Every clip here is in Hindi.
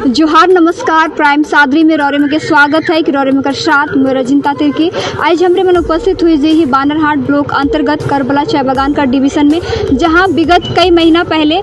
जोहार नमस्कार प्राइम सादरी में रौरे में के स्वागत है कि रौरे में कर साथ में रजिंता तिर्की आज हमरे मन उपस्थित हुई जी ही बानरहाट ब्लॉक अंतर्गत करबला चाय बागान का डिवीजन में, जहां विगत कई महीना पहले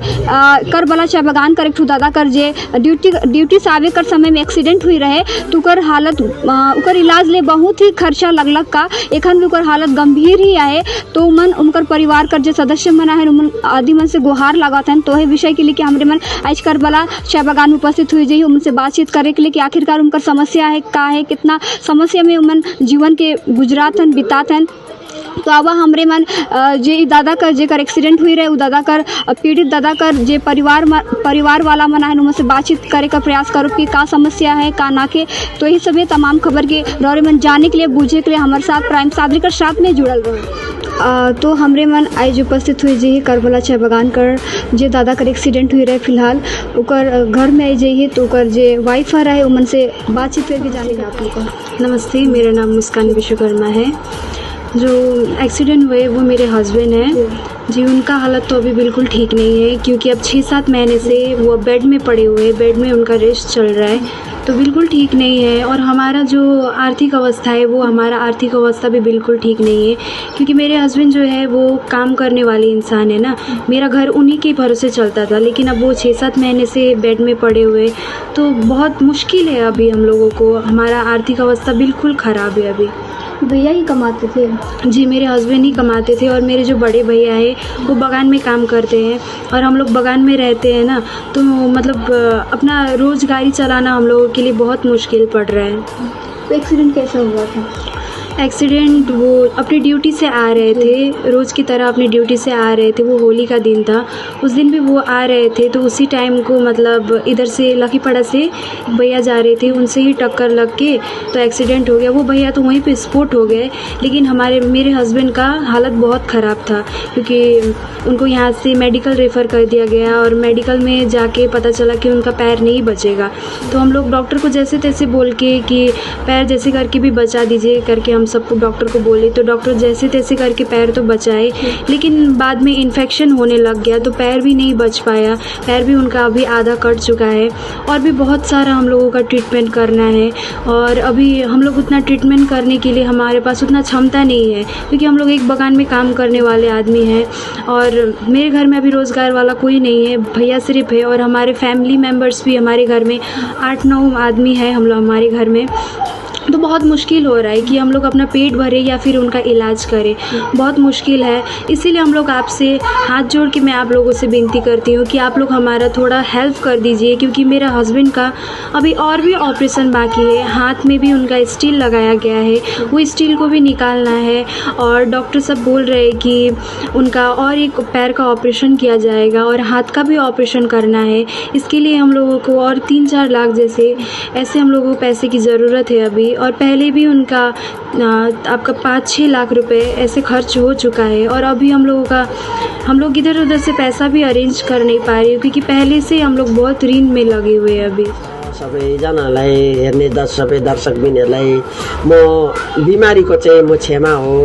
करबला चाय बागान कर एक ठू दादा कर जे ड्यूटी से आवे कर समय में एक्सीडेंट हुई रहे तो उकर हालत उकर इलाज ले बहुत ही खर्चा लगलग का एखन भी उकर हालत गंभीर ही आए। तो मन उनकर परिवार कर जे सदस्य मना है उमन आदि मन से गुहार लागत हैं। तो है विषय के लिए कि हमरे मन आज करबला चाय बागान में उपस्थित हुई जी उनसे बातचीत करे के लिए कि आखिरकार उनकर समस्या है का है, कितना समस्या में उमन जीवन के गुजरात हैं बितात हैं। तो अब हमरे मन जे दादा कर जेकर एक्सीडेंट हुई रहे वो दादा कर पीड़ित दादा कर जे परिवार वाला मना है उनसे बातचीत करे का प्रयास करो कि का समस्या है का ना के। तो यही सब तमाम खबर के रौरे मन जानने के लिए बूझे के लिए हमारे साथ प्राइम सादरी कर साथ में जुड़ल रहे। तो हमरे मन आज उपस्थित हुई जी करबला चाय बागान कर जे दादा कर एक्सीडेंट हुई रहे फिलहाल उकर घर में आई जाइए तो उकर जे वाइफ रहे उमन से बातचीत करके जाने आप लोग का। नमस्ते, मेरा नाम मुस्कान विश्वकर्मा है। जो एक्सीडेंट हुए वो मेरे हस्बैंड हैं जी। उनका हालत तो अभी बिल्कुल ठीक नहीं है क्योंकि अब 6-7 महीने से वो बेड में पड़े हुए हैं, बेड में उनका रेस्ट चल रहा है, तो बिल्कुल ठीक नहीं है। और हमारा जो आर्थिक अवस्था है वो हमारा आर्थिक अवस्था भी बिल्कुल ठीक नहीं है क्योंकि मेरे हस्बैंड जो है वो काम करने वाले इंसान है ना, मेरा घर उन्हीं के भरोसे चलता था, लेकिन अब वो 6-7 महीने से बेड में पड़े हुए तो बहुत मुश्किल है अभी हम लोगों को। हमारा आर्थिक अवस्था बिल्कुल ख़राब है अभी। भैया ही कमाते थे? जी, मेरे हस्बैंड ही कमाते थे और मेरे जो बड़े भैया हैं वो बागान में काम करते हैं और हम लोग बागान में रहते हैं ना, तो मतलब अपना रोज़गारी चलाना हम लोगों के लिए बहुत मुश्किल पड़ रहा है। तो एक्सीडेंट कैसा हुआ था? एक्सीडेंट वो अपनी ड्यूटी से आ रहे थे, रोज़ की तरह अपनी ड्यूटी से आ रहे थे। वो होली का दिन था, उस दिन भी वो आ रहे थे तो उसी टाइम को मतलब इधर से लखीपड़ा से भैया जा रहे थे, उनसे ही टक्कर लग के तो एक्सीडेंट हो गया। वो भैया तो वहीं पे स्पॉट हो गए, लेकिन मेरे हस्बैंड का हालत बहुत ख़राब था क्योंकि उनको यहाँ से मेडिकल रेफ़र कर दिया गया और मेडिकल में जाके पता चला कि उनका पैर नहीं बचेगा। तो हम लोग डॉक्टर को जैसे तैसे बोल के कि पैर जैसे करके भी बचा दीजिए करके हम सबको डॉक्टर को बोले, तो डॉक्टर जैसे तैसे करके पैर तो बचाए, लेकिन बाद में इन्फेक्शन होने लग गया तो पैर भी नहीं बच पाया। पैर भी उनका अभी आधा कट चुका है और भी बहुत सारा हम लोगों का ट्रीटमेंट करना है और अभी हम लोग उतना ट्रीटमेंट करने के लिए हमारे पास उतना क्षमता नहीं है क्योंकि हम लोग एक बागान में काम करने वाले आदमी हैं और मेरे घर में अभी रोज़गार वाला कोई नहीं है, भैया सिर्फ है और हमारे फैमिली मेम्बर्स भी हमारे घर में 8-9 आदमी हैं हम लोग हमारे घर में। तो बहुत मुश्किल हो रहा है कि हम लोग अपना पेट भरे या फिर उनका इलाज करें, बहुत मुश्किल है। इसीलिए हम लोग आपसे हाथ जोड़ के मैं आप लोगों से विनती करती हूँ कि आप लोग हमारा थोड़ा हेल्प कर दीजिए क्योंकि मेरा हस्बैंड का अभी और भी ऑपरेशन बाकी है। हाथ में भी उनका स्टील लगाया गया है, वो स्टील को भी निकालना है और डॉक्टर सब बोल रहे हैं कि उनका और एक पैर का ऑपरेशन किया जाएगा और हाथ का भी ऑपरेशन करना है। इसके लिए हम लोगों को और 3-4 लाख जैसे ऐसे हम लोगों को पैसे की ज़रूरत है अभी, और पहले भी उनका आपका 5-6 लाख रुपए ऐसे खर्च हो चुका है और अभी हम लोग इधर उधर से पैसा भी अरेंज कर नहीं पा रहे क्योंकि पहले से हम लोग बहुत ऋण में लगे हुए हैं अभी। सबैजनालाई हेर्ने सबै दर्शकबिनहरूलाई म बिमारीको चाहिँ म क्षमा हो,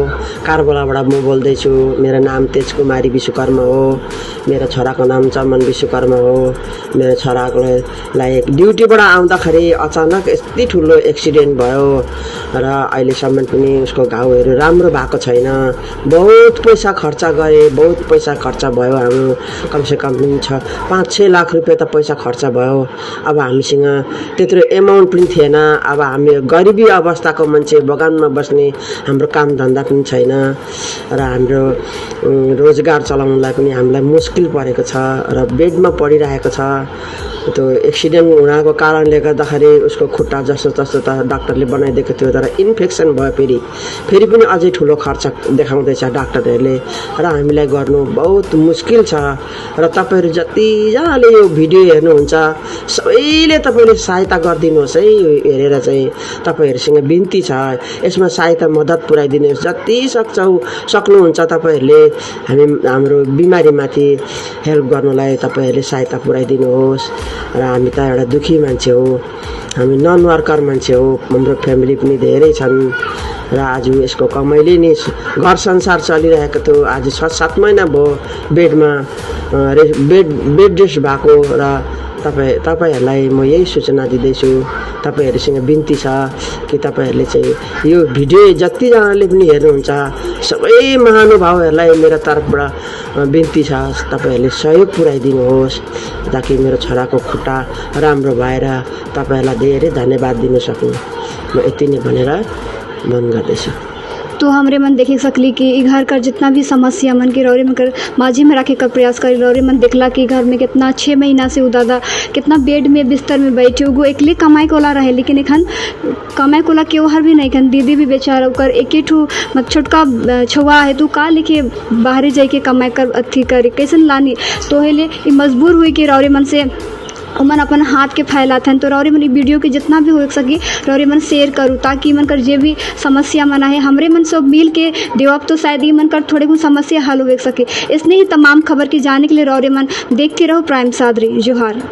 कारबलाबाट म बोल्दैछु। मेरो नाम तेजकुमारी विश्वकर्मा हो, मेरो छोराको नाम चमन विश्वकर्मा हो। मेरो छोरालाई ड्युटीबाट आउँदाखेरि अचानक यति ठुलो एक्सिडेन्ट भयो र अहिलेसम्म पनि उसको घाउहरू राम्रो भएको छैन। बहुत पैसा खर्च गरे, बहुत पैसा खर्च भयो, हाम्रो कमसेकम 5-6 लाख रुपियाँ त पैसा खर्च भयो। अब हामीसँग त्यत्रो एमाउन्ट पनि थिएन। अब हामी गरिबी अवस्थाको मान्छे, बगानमा बस्ने, हाम्रो काम धन्दा पनि छैन र हाम्रो रोजगार चलाउनलाई पनि हामीलाई मुस्किल परेको छ र बेडमा पडिरहेको छ। त्यो एक्सिडेन्ट हुनको कारणले गर्दाखेरि उसको खुट्टा जस्तो तस्तो त डाक्टरले बनाइदिएको थियो तर इन्फेक्सन भयो, फेरि पनि अझै ठुलो खर्च देखाउँदैछ डाक्टरहरूले र हामीलाई गर्नु बहुत मुस्किल छ। र तपाईँहरू जतिजनाले यो भिडियो हेर्नुहुन्छ सबैले तपाईँले सहायता गरिदिनुहोस् है। हेरेर चाहिँ तपाईँहरूसँग बिन्ती छ, यसमा सहायता मद्दत पुर्याइदिनुहोस् जति सक्नुहुन्छ तपाईँहरूले। हाम्रो बिमारीमाथि हेल्प गर्नलाई तपाईँहरूले सहायता पुर्याइदिनुहोस् र हामी त एउटा दुखी मान्छे हो, हामी नन वर्कर मान्छे हो, हाम्रो फ्यामिली पनि धेरै छन् र आज यसको कमाइले नै घर संसार चलिरहेको थियो। आज 6-7 महिना भयो बेड रेस्ट भएको र तपाईँहरूलाई म यही सूचना दिँदैछु, तपाईँहरूसँग बिन्ती छ कि तपाईँहरूले चाहिँ यो भिडियो जतिजनाले पनि हेर्नुहुन्छ सबै महानुभावहरूलाई मेरो तर्फबाट बिन्ती छ, तपाईँहरूले सहयोग पुऱ्याइदिनुहोस् ताकि मेरो छोराको खुट्टा राम्रो भएर तपाईँहरूलाई धेरै धन्यवाद दिन सकूँ। म यति नै भनेर बन्द गर्दैछु। तो हमरे मन देख सकली कि ई घर का जितना भी समस्या मन के रौरे मन कर माझी में रखे का प्रयास करी। रौरे मन देखला कि घर में कितना 6 महीना से उदादा कितना बेड में बिस्तर में बैठे उगो एकले कमाई कोला रहे, लेकिन एखन कमाई कोला केओ हर भी नहीं खन दीदी भी बेचारा ओकर एके ठू मत छोटका छुआ है तो का लिखे बाहरे जाके कमाई कर अथी करे कैसन लानी। तो हेले ई मजबूर हुई कि रौरे मन से मन अपन हाथ के फैलाते हैं। तो रौरे मन वीडियो के जितना भी हो सके रौरे मन शेयर करूँ ताकि मन कर जे भी समस्या मना है हमरे मन सब मिल के देवब तो शायद ये मन कर थोड़े कुछ समस्या हल हो सके। इसने ही तमाम खबर की जाने के लिए रौरे मन देखते रहो प्राइम सादरी। जोहार।